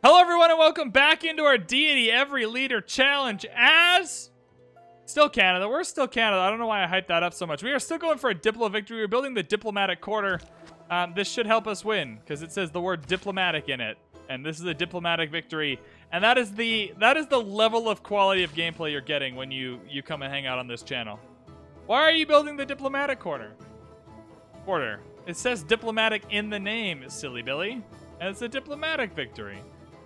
Hello everyone and welcome back into our Deity Every Leader Challenge as... Still Canada. We're still Canada. I don't know why I hyped that up so much. We are still going for a Diplo victory. We're building the diplomatic quarter. This should help us win because it says the word diplomatic in it. And this is a diplomatic victory. And that is the level of quality of gameplay you're getting when you come and hang out on this channel. Why are you building the diplomatic quarter? It says diplomatic in the name, silly Billy. And it's a diplomatic victory.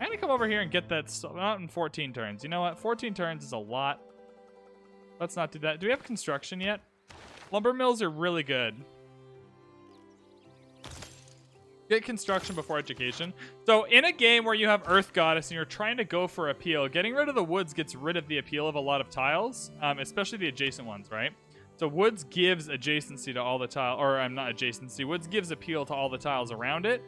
I'm going to come over here and get that not in 14 turns. You know what? 14 turns is a lot. Let's not do that. Do we have construction yet? Lumber mills are really good. Get construction before education. So in a game where you have Earth Goddess and you're trying to go for appeal, getting rid of the woods gets rid of the appeal of a lot of tiles, especially the adjacent ones, right? So woods gives adjacency to all the tile, or not adjacency. Woods gives appeal to all the tiles around it,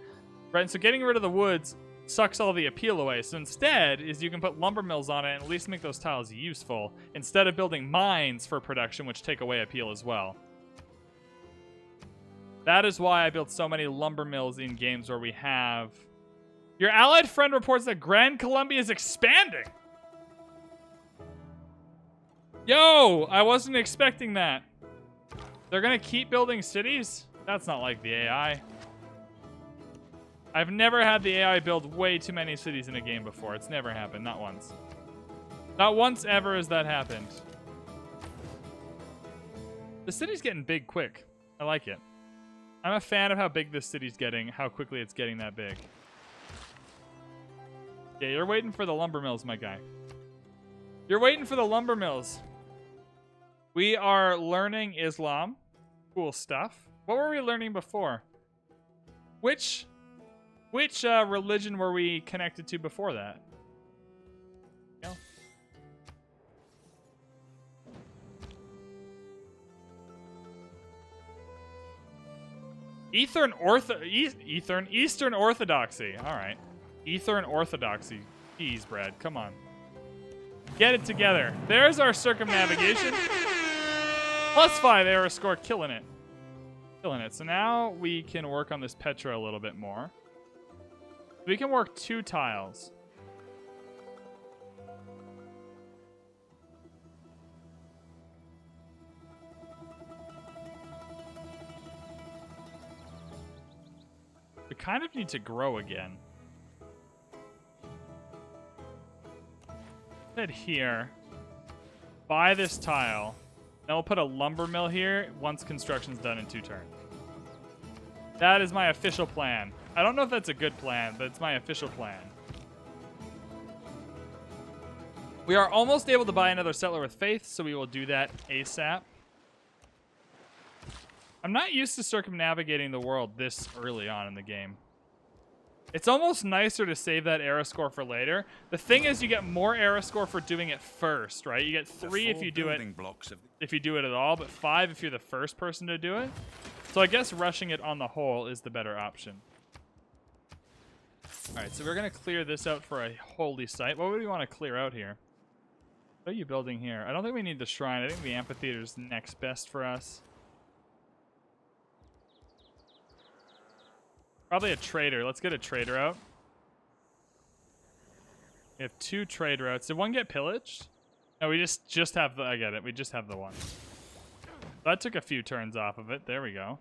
right? And so getting rid of the woods sucks all the appeal away. So instead is you can put lumber mills on it and at least make those tiles useful instead of building mines for production, which take away appeal as well. That is why I built so many lumber mills in games where we have... Your allied friend reports that Grand Columbia is expanding. Yo, I wasn't expecting that. They're gonna keep building cities? That's not like the AI. I've never had the AI build way too many cities in a game before. It's never happened, not once. Not once ever has that happened. The city's getting big quick. I like it. I'm a fan of how big this city's getting, how quickly it's getting that big. Yeah, you're waiting for the lumber mills, my guy. You're waiting for the lumber mills. We are learning Islam. Cool stuff. What were we learning before? Which religion were we connected to before that? No. Eastern Orthodoxy. All right. Eastern Orthodoxy. Jeez, Brad. Come on. Get it together. There's our circumnavigation. +5 error score. Killing it. Killing it. So now we can work on this Petra a little bit more. We can work 2 tiles. We kind of need to grow again. Head here. Buy this tile. Then we'll put a lumber mill here once construction's done in 2 turns. That is my official plan. I don't know if that's a good plan, but it's my official plan. We are almost able to buy another settler with faith, so we will do that ASAP. I'm not used to circumnavigating the world this early on in the game. It's almost nicer to save that error score for later. The thing is, you get more error score for doing it first, right? You get 3 if you do it at all, but 5 if you're the first person to do it. So I guess rushing it on the whole is the better option. All right, so we're going to clear this out for a holy site. What would we want to clear out here? What are you building here? I don't think we need the shrine. I think the amphitheater is next best for us. Probably a trader. Let's get a trader out. We have 2 trade routes. Did one get pillaged? No, we just have the... I get it. We just have the one. That took a few turns off of it. There we go.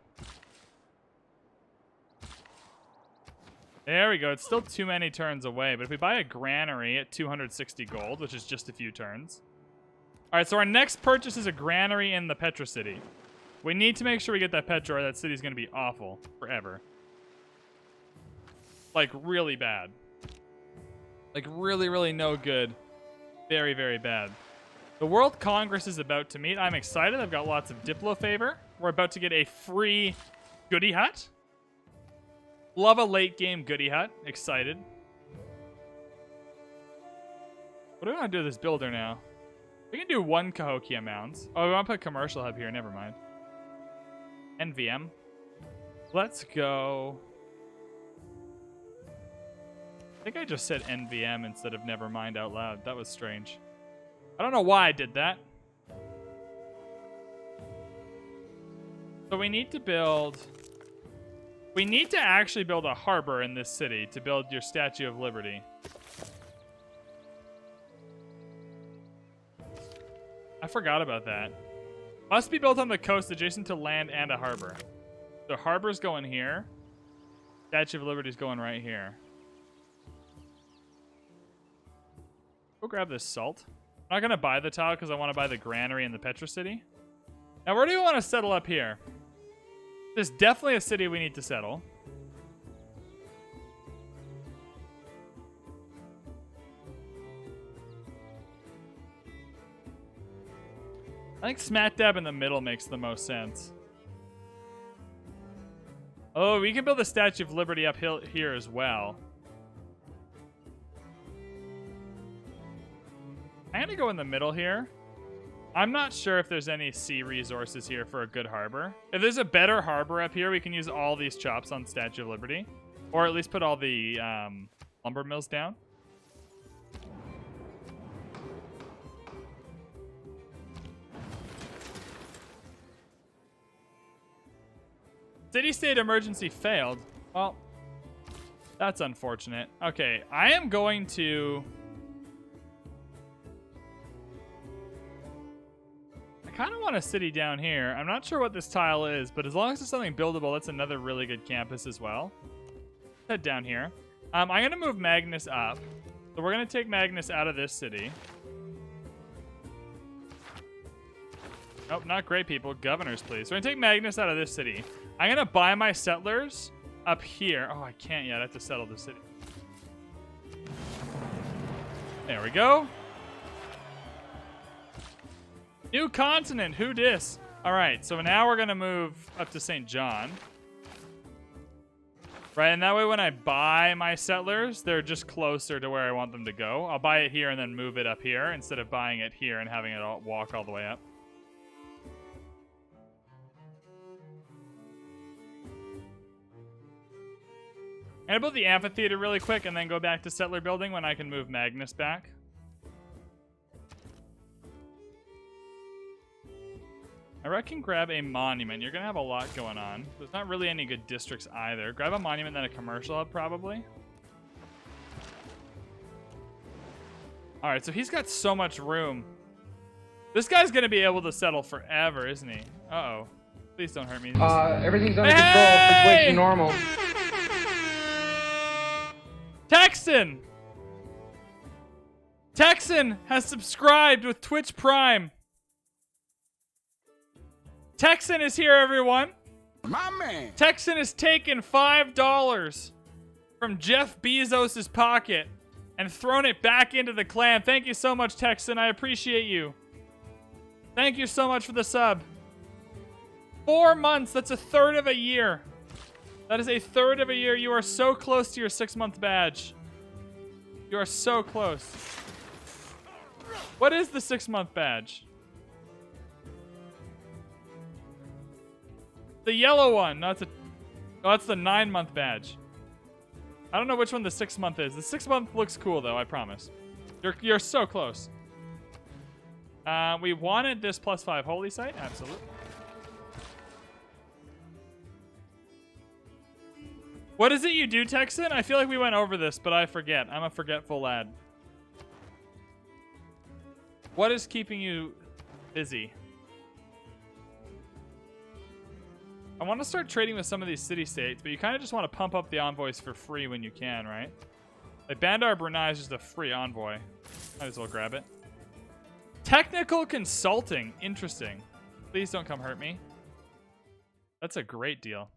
There we go. It's still too many turns away, but if we buy a granary at 260 gold, which is just a few turns. All right, so our next purchase is a granary in the Petra city. We need to make sure we get that Petra or that city's going to be awful forever. Like, really bad. Like, really, really no good. Very, very bad. The World Congress is about to meet. I'm excited. I've got lots of Diplo favor. We're about to get a free goodie hut. Love a late game goodie hut. Excited. What do we want to do with this builder now? We can do 1 Cahokia Mounds. Oh, we want to put commercial hub here. Never mind. NVM. Let's go. I think I just said NVM instead of never mind out loud. That was strange. I don't know why I did that. So we need to build We need to actually build a harbor in this city to build your Statue of Liberty. I forgot about that. Must be built on the coast adjacent to land and a harbor. The harbor's going here. Statue of Liberty's going right here. Go grab this salt. I'm not going to buy the tile because I want to buy the granary in the Petra city. Now, where do we want to settle up here? There's definitely a city we need to settle. I think smack dab in the middle makes the most sense. Oh, we can build the Statue of Liberty up here as well. I'm gonna go in the middle here. I'm not sure if there's any sea resources here for a good harbor. If there's a better harbor up here, we can use all these chops on Statue of Liberty. Or at least put all the lumber mills down. City-state emergency failed. Well, that's unfortunate. Okay, I am going to... I kind of want a city down here. I'm not sure what this tile is, but as long as it's something buildable, that's another really good campus as well. Head down here. I'm going to move Magnus up. So we're going to take Magnus out of this city. Nope, not great people. Governors, please. So we're going to take Magnus out of this city. I'm going to buy my settlers up here. Oh, I can't yet. I have to settle the city. There we go. New continent. Who dis? All right, so now we're going to move up to St. John. Right, and that way when I buy my settlers, they're just closer to where I want them to go. I'll buy it here and then move it up here instead of buying it here and having it all walk all the way up. I'm going to build the amphitheater really quick and then go back to settler building when I can move Magnus back. I reckon grab a monument. You're going to have a lot going on. There's not really any good districts either. Grab a monument, then a commercial hub, probably. All right, so he's got so much room. This guy's going to be able to settle forever, isn't he? Uh-oh. Please don't hurt me. Everything's under control. Situation normal. Texan! Texan has subscribed with Twitch Prime. Texan is here, everyone. My man. Texan has taken $5 from Jeff Bezos' pocket and thrown it back into the clan. Thank you so much, Texan. I appreciate you. Thank you so much for the sub. 4 months. That's a third of a year. That is a third of a year. You are so close to your 6-month badge. You are so close. What is the 6-month badge? The yellow one. No, it's that's the 9-month badge. I don't know which one the 6-month is. The 6-month looks cool, though, I promise. You're so close. We wanted this +5 holy site. Absolutely. What is it you do, Texan? I feel like we went over this, but I forget. I'm a forgetful lad. What is keeping you busy? I want to start trading with some of these city-states, but you kind of just want to pump up the envoys for free when you can, right? Like, Bandar Brunei is just a free envoy. Might as well grab it. Technical consulting. Interesting. Please don't come hurt me. That's a great deal.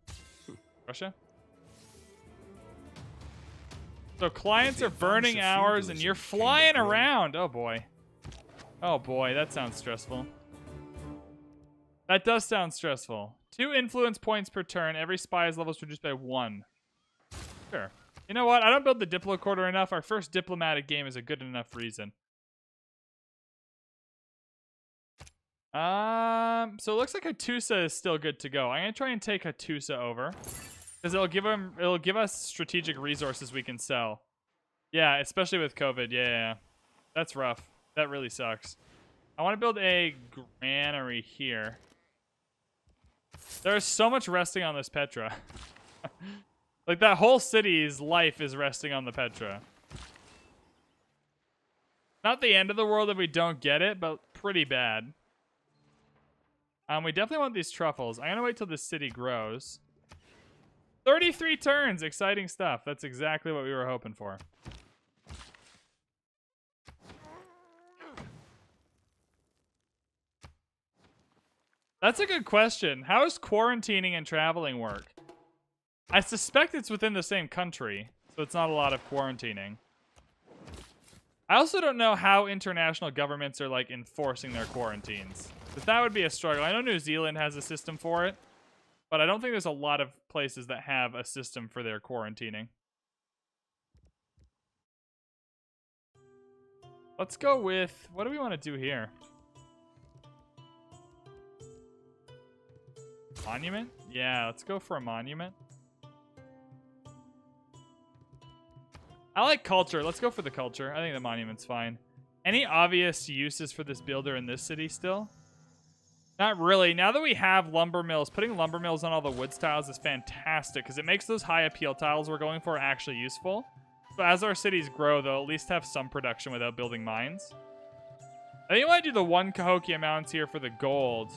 Russia? So clients are burning hours and you're flying around. Oh boy. Oh boy, that sounds stressful. That does sound stressful. 2 influence points per turn. Every spy's level is reduced by 1. Sure. You know what? I don't build the Diplo quarter enough. Our first diplomatic game is a good enough reason. So it looks like Hattusa is still good to go. I'm gonna try and take Hattusa over. Because it'll give us strategic resources we can sell. Yeah, especially with COVID. Yeah. That's rough. That really sucks. I want to build a granary here. There's so much resting on this Petra. Like, that whole city's life is resting on the Petra. Not the end of the world if we don't get it, but pretty bad. We definitely want these truffles. I'm going to wait till this city grows. 33 turns. Exciting stuff. That's exactly what we were hoping for. That's a good question. How does quarantining and traveling work? I suspect it's within the same country, so it's not a lot of quarantining. I also don't know how international governments are, like, enforcing their quarantines. But that would be a struggle. I know New Zealand has a system for it, but I don't think there's a lot of places that have a system for their quarantining. Let's go with... What do we want to do here? Monument? Yeah, let's go for a monument. I like culture. Let's go for the culture. I think the monument's fine. Any obvious uses for this builder in this city still? Not really. Now that we have lumber mills, putting lumber mills on all the wood tiles is fantastic because it makes those high appeal tiles we're going for actually useful. So as our cities grow, they'll at least have some production without building mines. I think I want to do the 1 Cahokia mounds here for the gold,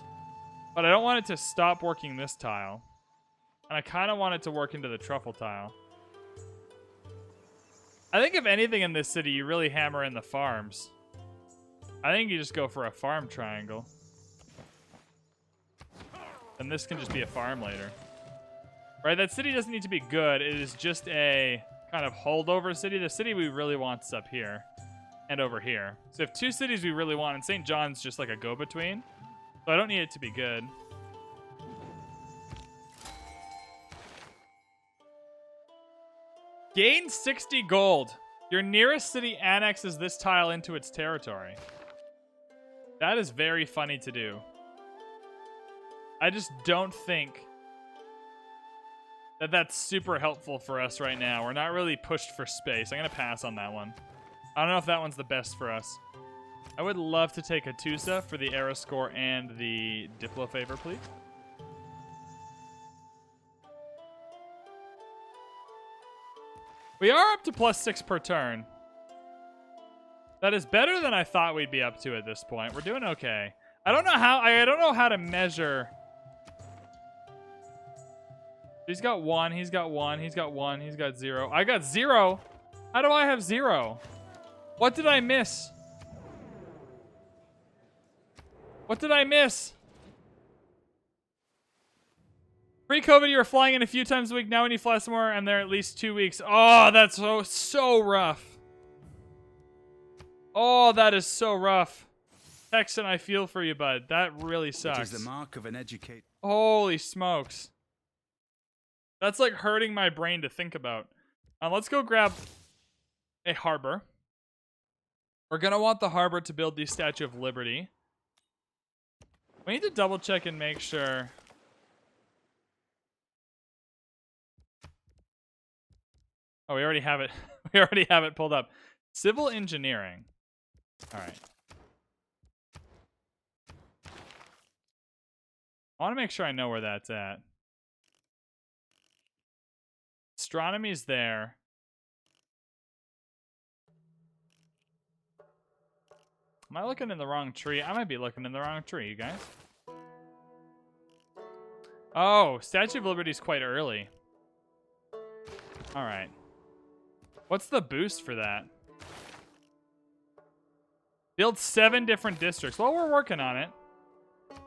but I don't want it to stop working this tile. And I kind of want it to work into the truffle tile. I think if anything in this city, you really hammer in the farms. I think you just go for a farm triangle. And this can just be a farm later. Right, that city doesn't need to be good. It is just a kind of holdover city. The city we really want is up here and over here. So if 2 cities we really want, and St. John's just like a go-between. So I don't need it to be good. Gain 60 gold. Your nearest city annexes this tile into its territory. That is very funny to do. I just don't think that that's super helpful for us right now. We're not really pushed for space. I'm going to pass on that one. I don't know if that one's the best for us. I would love to take a Tusa for the era score and the Diplo favor, please. We are up to +6 per turn. That is better than I thought we'd be up to at this point. We're doing okay. I don't know how to measure. He's got 1, he's got 1, he's got 1, he's got 0. I got 0. How do I have 0? What did I miss? What did I miss? Pre-COVID, you were flying in a few times a week. Now when you fly somewhere, and they're at least 2 weeks. Oh, that's so rough. Oh, that is so rough. Texan, I feel for you, bud. That really sucks. It is the mark of an educated. Holy smokes. That's like hurting my brain to think about. Let's go grab a harbor. We're going to want the harbor to build the Statue of Liberty. We need to double check and make sure. Oh, we already have it. We already have it pulled up. Civil engineering. All right. I want to make sure I know where that's at. Astronomy's there. Am I looking in the wrong tree? I might be looking in the wrong tree, you guys. Oh, Statue of Liberty is quite early. All right. What's the boost for that? Build 7 different districts. Well, we're working on it.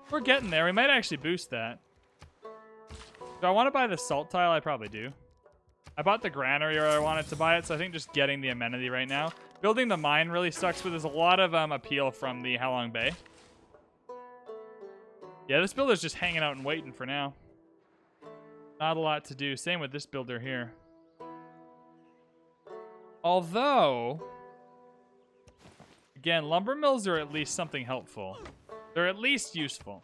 We're getting there. We might actually boost that. Do I want to buy the salt tile? I probably do. I bought the granary where I wanted to buy it, so I think just getting the amenity right now. Building the mine really sucks, but there's a lot of appeal from the Halong Bay. Yeah, this builder's just hanging out and waiting for now. Not a lot to do. Same with this builder here. Although, again, lumber mills are at least something helpful. They're at least useful.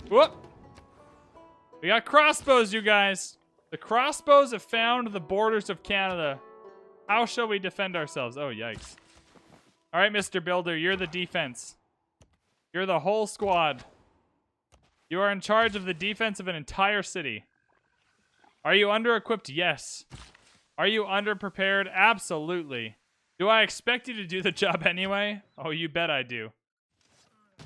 Whoop! We got crossbows, you guys. The crossbows have found the borders of Canada. How shall we defend ourselves? Oh, yikes. All right, Mr. Builder, you're the defense. You're the whole squad. You are in charge of the defense of an entire city. Are you under-equipped? Yes. Are you under-prepared? Absolutely. Do I expect you to do the job anyway? Oh, you bet I do.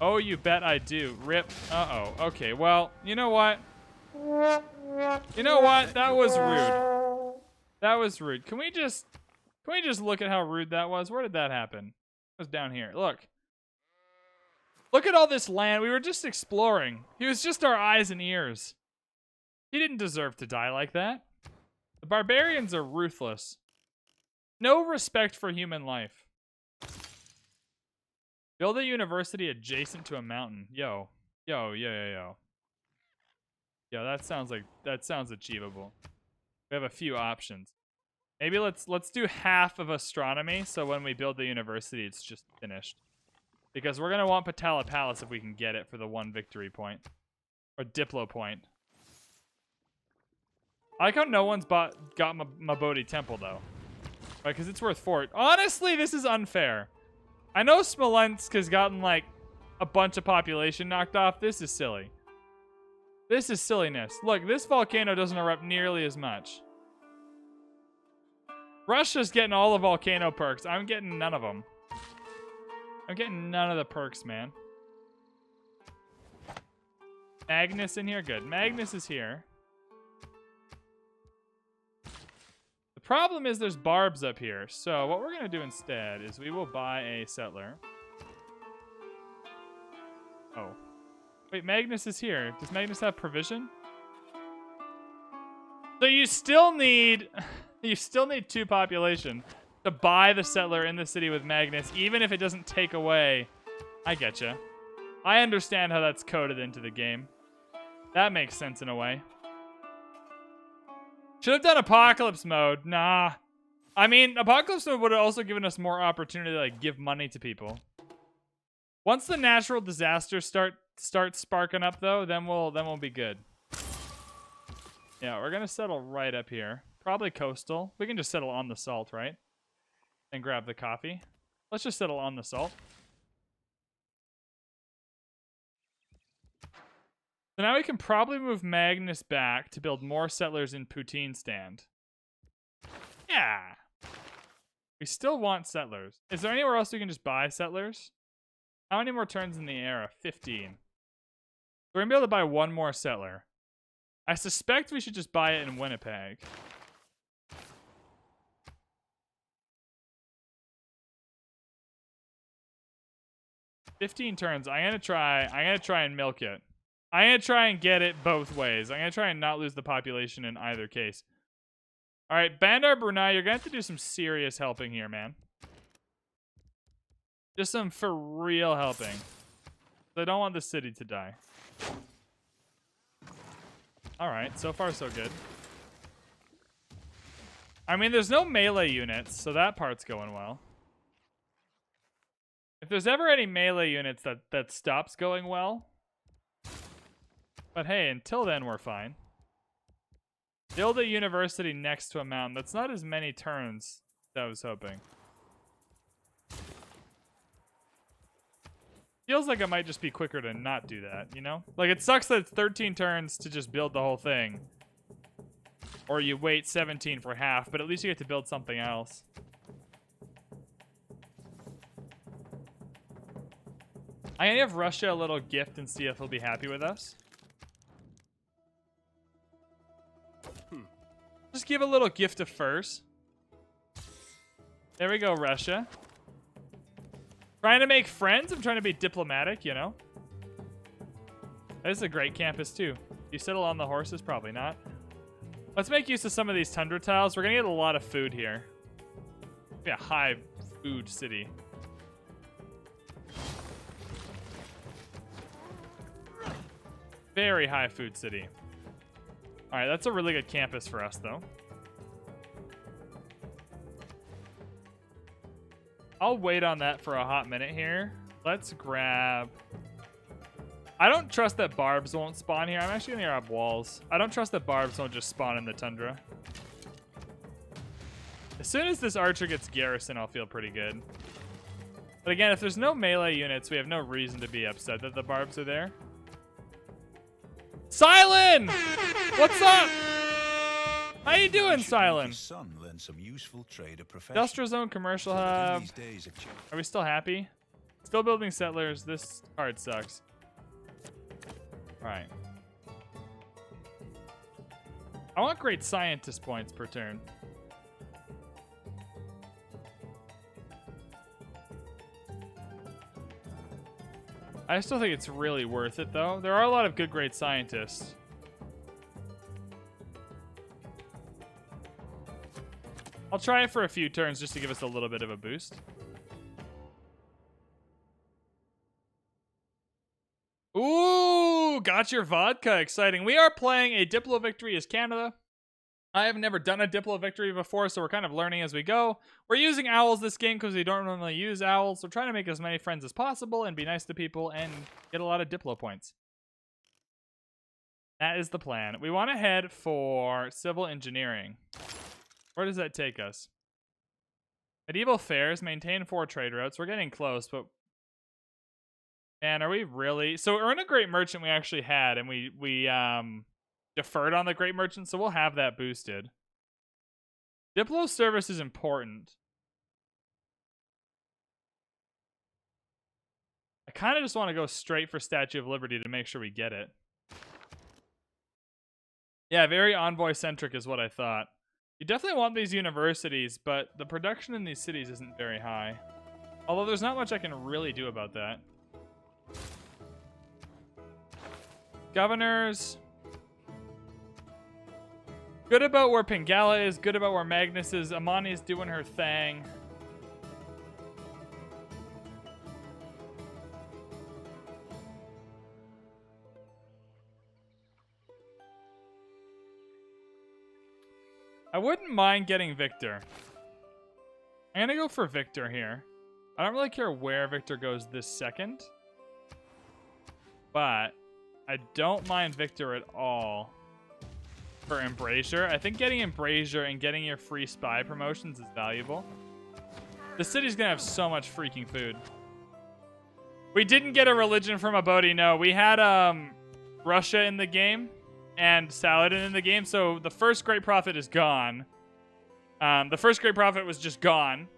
Oh, you bet I do. Rip. Uh-oh. Okay, well, you know what? You know what? That was rude. That was rude. Can we just look at how rude that was? Where did that happen? It was down here. Look. Look at all this land. We were just exploring. He was just our eyes and ears. He didn't deserve to die like that. The barbarians are ruthless. No respect for human life. Build a university adjacent to a mountain. Yo. Yo. Yo, that sounds achievable. We have a few options. Maybe let's do half of astronomy, so when we build the university, it's just finished. Because we're gonna want Patala Palace if we can get it for the 1 victory point. Or Diplo point. I like how no one's got Mabodi Temple, though. Right, because it's worth 4. Honestly, this is unfair. I know Smolensk has gotten, like, a bunch of population knocked off. This is silly. This is silliness. Look, this volcano doesn't erupt nearly as much. Russia's getting all the volcano perks. I'm getting none of them. I'm getting none of the perks, man. Magnus in here? Good. Magnus is here. The problem is there's barbs up here. So what we're going to do instead is we will buy a settler. Oh. Wait, Magnus is here. Does Magnus have provision? So you still need... You still need 2 population to buy the settler in the city with Magnus, even if it doesn't take away. I getcha. I understand how that's coded into the game. That makes sense in a way. Should have done apocalypse mode. Nah. I mean, apocalypse mode would have also given us more opportunity to like give money to people. Once the natural disasters start sparking up though, then we'll be good. Yeah, we're gonna settle right up here. Probably coastal. We can just settle on the salt, right? And grab the coffee. Let's just settle on the salt. So now we can probably move Magnus back to build more settlers in Poutine Stand. Yeah. We still want settlers. Is there anywhere else we can just buy settlers? How many more turns in the era? 15. We're going to be able to buy 1 more settler. I suspect we should just buy it in Winnipeg. $15 turns. I'm gonna try and milk it. I'm gonna try and get it both ways. I'm gonna try and not lose the population in either case. Alright, Bandar Brunei, you're gonna have to do some serious helping here, man. Just some for real helping. I don't want the city to die. Alright, so far so good. I mean, there's no melee units, so that part's going well. If there's ever any melee units that stops going well. But hey, until then, we're fine. Build a university next to a mountain. That's not as many turns as I was hoping. Feels like it might just be quicker to not do that, you know? Like, it sucks that it's 13 turns to just build the whole thing. Or you wait 17 for half, but at least you get to build something else. I'm gonna give Russia a little gift and see if he'll be happy with us. Just give a little gift of furs. There we go, Russia. Trying to make friends? I'm trying to be diplomatic, you know? This is a great campus, too. You settle on the horses? Probably not. Let's make use of some of these tundra tiles. We're gonna get a lot of food here. Be a high food city. Very high food city. Alright, that's a really good campus for us, though. I'll wait on that for a hot minute here. Let's grab... I don't trust that barbs won't spawn here. I'm actually going to grab walls. I don't trust that barbs won't just spawn in the tundra. As soon as this archer gets garrison, I'll feel pretty good. But again, if there's no melee units, we have no reason to be upset that the barbs are there. Silent! What's up? How you doing, Silent? Industrial zone, commercial hub. Are we still happy? Still building settlers. This card sucks. All right. I want great scientist points per turn. I still think it's really worth it, though. There are a lot of good great scientists. I'll try it for a few turns just to give us a little bit of a boost. Ooh, got your vodka. Exciting. We are playing a Diplo victory as Canada. I have never done a Diplo victory before, so we're kind of learning as we go. We're using owls this game because we don't normally use owls. So we're trying to make as many friends as possible and be nice to people and get a lot of Diplo points. That is the plan. We want to head for civil engineering. Where does that take us? Medieval fairs, maintain 4 trade routes. We're getting close, but... Man, are we really... So we're in a great merchant we actually had, and we deferred on the great merchant, so we'll have that boosted. Diplo service is important. I kind of just want to go straight for Statue of Liberty to make sure we get it. Yeah, very envoy-centric is what I thought. You definitely want these universities, but the production in these cities isn't very high. Although there's not much I can really do about that. Governors. Good about where Pingala is, good about where Magnus is. Amani's doing her thing. I wouldn't mind getting Victor. I'm gonna go for Victor here. I don't really care where Victor goes this second. But I don't mind Victor at all for Embrasure. I think getting Embrasure and getting your free spy promotions is valuable. The city's gonna have so much freaking food. We didn't get a religion from a Bodhi, no. We had Russia in the game and Saladin in the game, so the first Great Prophet is gone. The first Great Prophet was just gone,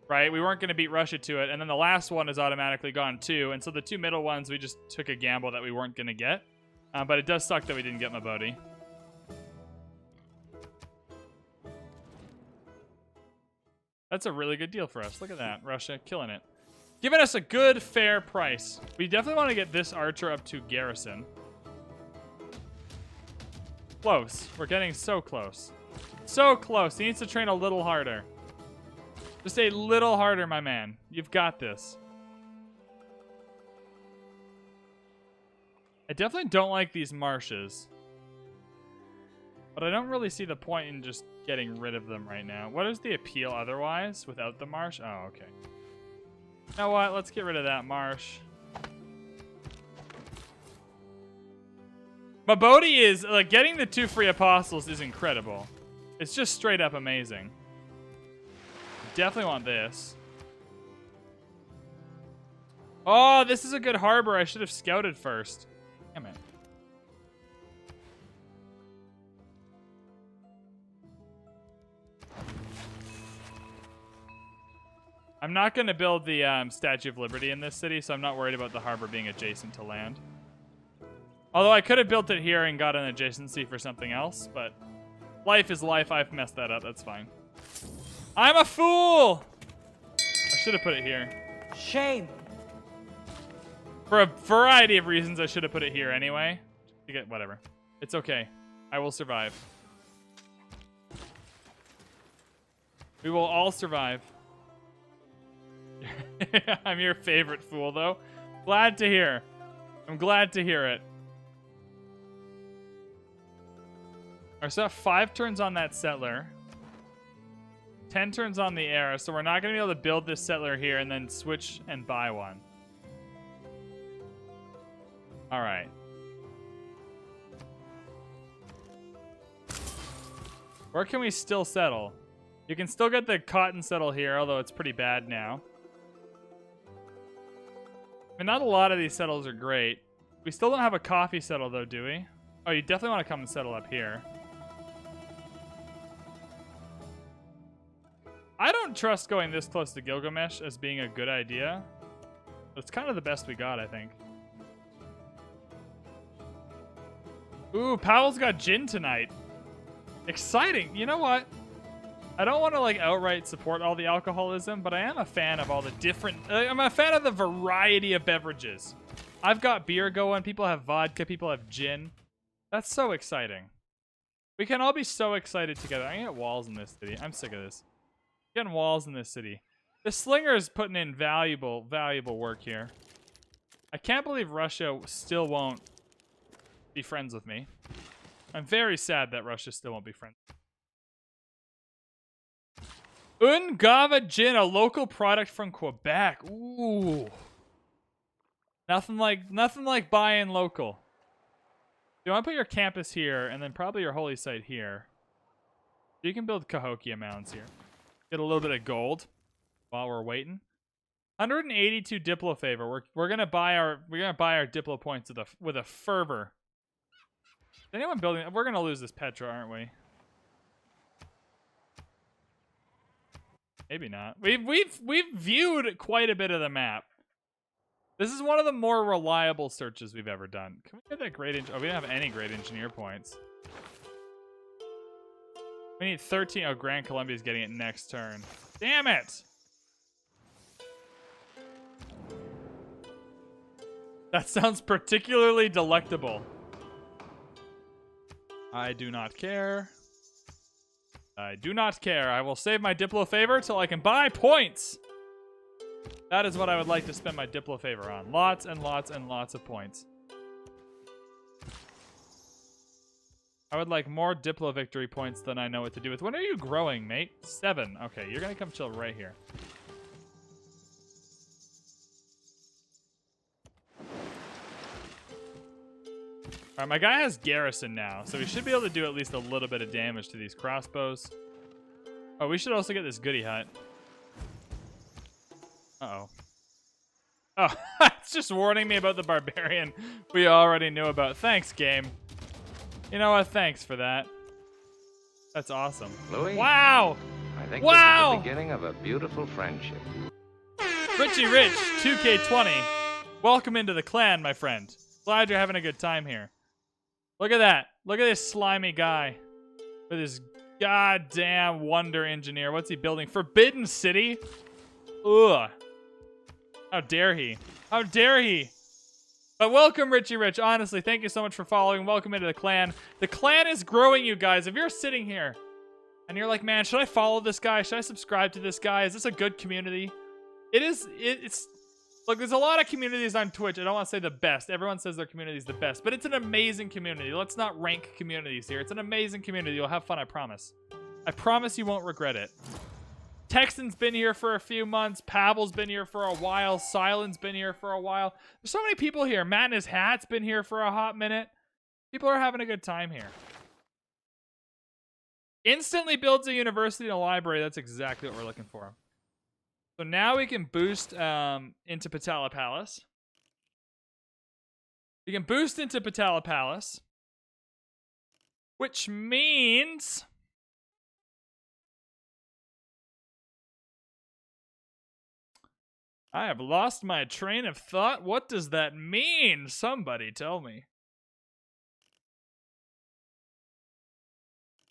right? We weren't going to beat Russia to it, and then the last one is automatically gone too, and so the 2 middle ones, we just took a gamble that we weren't going to get. But it does suck that we didn't get Mabodi. That's a really good deal for us. Look at that. Russia killing it. Giving us a good, fair price. We definitely want to get this archer up to garrison. Close. We're getting so close. So close. He needs to train a little harder. Just a little harder, my man. You've got this. I definitely don't like these marshes. But I don't really see the point in just getting rid of them right now. What is the appeal otherwise without the marsh? Oh, okay. You know what? Let's get rid of that marsh. Mabodi is, like, getting the 2 free apostles is incredible. It's just straight up amazing. Definitely want this. Oh, this is a good harbor. I should have scouted first. Damn it. I'm not going to build the Statue of Liberty in this city, so I'm not worried about the harbor being adjacent to land. Although I could have built it here and got an adjacency for something else, but life is life. I've messed that up. That's fine. I'm a fool! I should have put it here. Shame. For a variety of reasons, I should have put it here anyway. To get whatever. It's okay. I will survive. We will all survive. I'm your favorite fool, though. Glad to hear. I'm glad to hear it. Alright, so 5 turns on that settler. 10 turns on the era, so we're not going to be able to build this settler here and then switch and buy one. Alright. Where can we still settle? You can still get the cotton settle here, although it's pretty bad now. I mean, not a lot of these settles are great. We still don't have a coffee settle, though, do we? Oh, you definitely want to come and settle up here. I don't trust going this close to Gilgamesh as being a good idea. It's kind of the best we got, I think. Ooh, Powell's got gin tonight. Exciting. You know what? I don't want to like outright support all the alcoholism, but I am a fan of all the different... I'm a fan of the variety of beverages. I've got beer going. People have vodka. People have gin. That's so exciting. We can all be so excited together. I can get walls in this city. I'm sick of this. Getting walls in this city. The Slinger is putting in valuable work here. I can't believe Russia still won't be friends with me. I'm very sad that Russia still won't be friends. Ungava Gin, a local product from Quebec. Ooh. Nothing like buying local. You want to put your campus here, and then probably your holy site here. You can build Cahokia mounds here. Get a little bit of gold while we're waiting. 182 Diplo favor. We're gonna buy our Diplo points with a fervor. Is anyone building? We're gonna lose this Petra, aren't we? Maybe not. We've viewed quite a bit of the map. This is one of the more reliable searches we've ever done. Can we get that great? Oh, we don't have any great engineer points. We need 13. Oh, Grand Columbia's getting it next turn. Damn it! That sounds particularly delectable. I do not care. I do not care. I will save my Diplo favor till I can buy points. That is what I would like to spend my Diplo favor on. Lots and lots and lots of points. I would like more Diplo victory points than I know what to do with. When are you growing, mate? 7. Okay, you're going to come chill right here. Alright, my guy has garrison now, so we should be able to do at least a little bit of damage to these crossbows. Oh, we should also get this goody hut. Uh-oh. Oh, it's just warning me about the barbarian we already knew about. Thanks, game. You know what? Thanks for that. That's awesome. Louis, wow! I think wow! this is the beginning of a beautiful friendship. Richie Rich, 2K20. Welcome into the clan, my friend. Glad you're having a good time here. Look at that. Look at this slimy guy with his goddamn wonder engineer. What's he building? Forbidden City? Ugh. How dare he? How dare he? But welcome, Richie Rich. Honestly, thank you so much for following. Welcome into the clan. The clan is growing, you guys. If you're sitting here and you're like, man, should I follow this guy? Should I subscribe to this guy? Is this a good community? It is. It's... Look, there's a lot of communities on Twitch. I don't want to say the best. Everyone says their community is the best. But it's an amazing community. Let's not rank communities here. It's an amazing community. You'll have fun, I promise. I promise you won't regret it. Texan's been here for a few months. Pavel's been here for a while. Silent's been here for a while. There's so many people here. Matt in his hat's been here for a hot minute. People are having a good time here. Instantly builds a university and a library. That's exactly what we're looking for. So now we can boost into Patala Palace. We can boost into Patala Palace. Which means... I have lost my train of thought. What does that mean? Somebody tell me.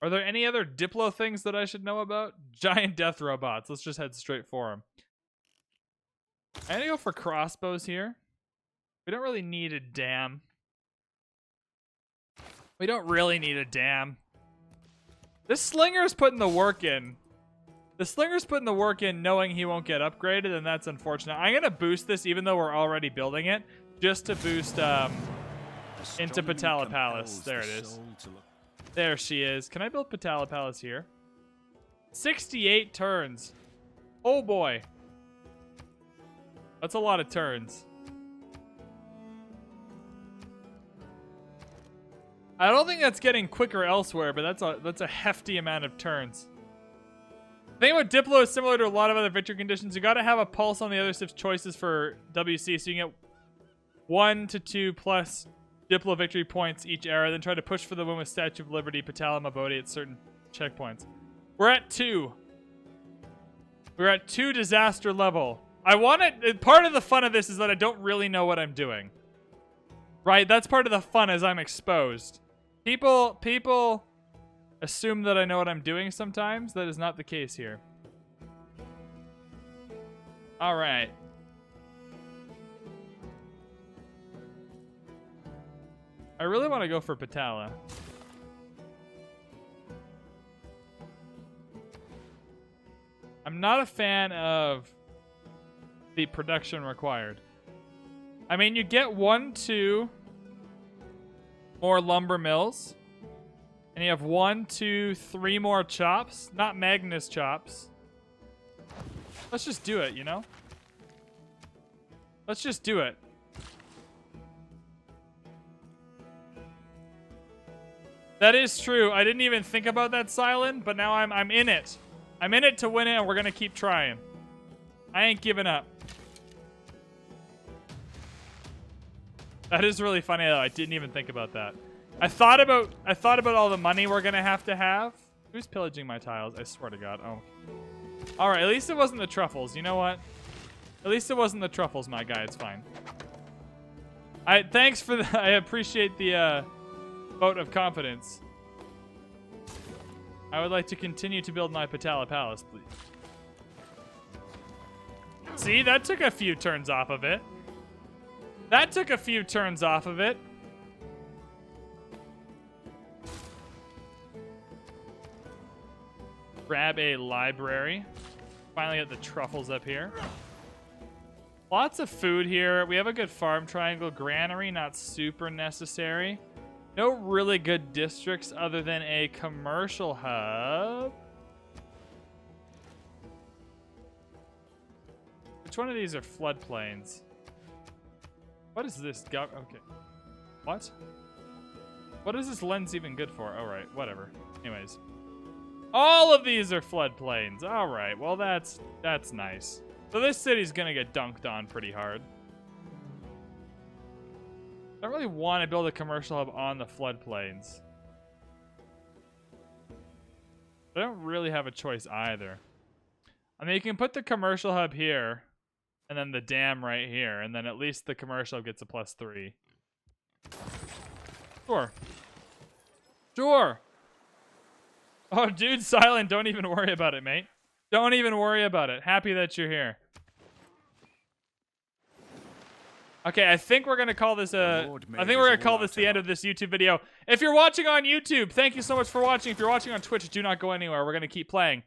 Are there any other Diplo things that I should know about? Giant death robots. Let's just head straight for them. I'm gonna go for crossbows here. We don't really need a dam. We don't really need a dam. This Slinger's putting the work in. The Slinger's putting the work in knowing he won't get upgraded, and that's unfortunate. I'm going to boost this even though we're already building it, just to boost into Patala Palace. There it is. There she is. Can I build Patala Palace here? 68 turns. Oh boy. That's a lot of turns. I don't think that's getting quicker elsewhere, but that's a hefty amount of turns. The thing about Diplo is similar to a lot of other victory conditions. You got to have a pulse on the other stuff's choices for WC, so you can get 1 to 2 plus Diplo victory points each era, then try to push for the win with Statue of Liberty, Patala, Mabodi at certain checkpoints. We're at 2. We're at 2 disaster level. I want it. Part of the fun of this is that I don't really know what I'm doing. Right? That's part of the fun as I'm exposed. People assume that I know what I'm doing sometimes. That is not the case here. All right. I really want to go for Patala. I'm not a fan of the production required. I mean, you get 1, 2 more lumber mills. And you have 1, 2, 3 more chops. Not Magnus chops. Let's just do it, you know? Let's just do it. That is true. I didn't even think about that, Silent, but now I'm in it. I'm in it to win it, and we're gonna keep trying. I ain't giving up. That is really funny though. I didn't even think about that. I thought about all the money we're gonna have to have. Who's pillaging my tiles? I swear to God. Oh. All right. At least it wasn't the truffles. You know what? At least it wasn't the truffles, my guy. It's fine. Thanks for the. I appreciate the vote of confidence. I would like to continue to build my Patala Palace, please. See, that took a few turns off of it. That took a few turns off of it. Grab a library. Finally get the truffles up here. Lots of food here. We have a good farm triangle. Granary, not super necessary. No really good districts other than a commercial hub. Which one of these are floodplains? What is this? Okay. What? What is this lens even good for? Oh, right. Whatever. Anyways. All of these are floodplains. All right. Well, that's nice. So this city's going to get dunked on pretty hard. I don't really want to build a commercial hub on the floodplains. I don't really have a choice either. I mean, you can put the commercial hub here, and then the dam right here, and then at least the commercial hub gets a +3. Sure. Sure. Oh, dude, Silent, don't even worry about it, mate. Don't even worry about it. Happy that you're here. Okay, I think we're gonna call this the end of this YouTube video. If you're watching on YouTube, thank you so much for watching. If you're watching on Twitch, do not go anywhere. We're gonna keep playing.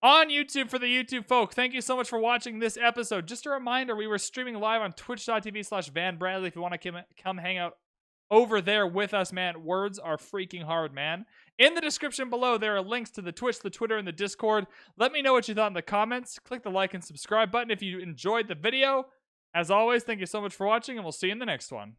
On YouTube, for the YouTube folk, thank you so much for watching this episode. Just a reminder, we were streaming live on twitch.tv/VanBradley. If you want to come hang out over there with us, man, words are freaking hard, man. In the description below, there are links to the Twitch, the Twitter, and the Discord. Let me know what you thought in the comments. Click the like and subscribe button if you enjoyed the video. As always, thank you so much for watching, and we'll see you in the next one.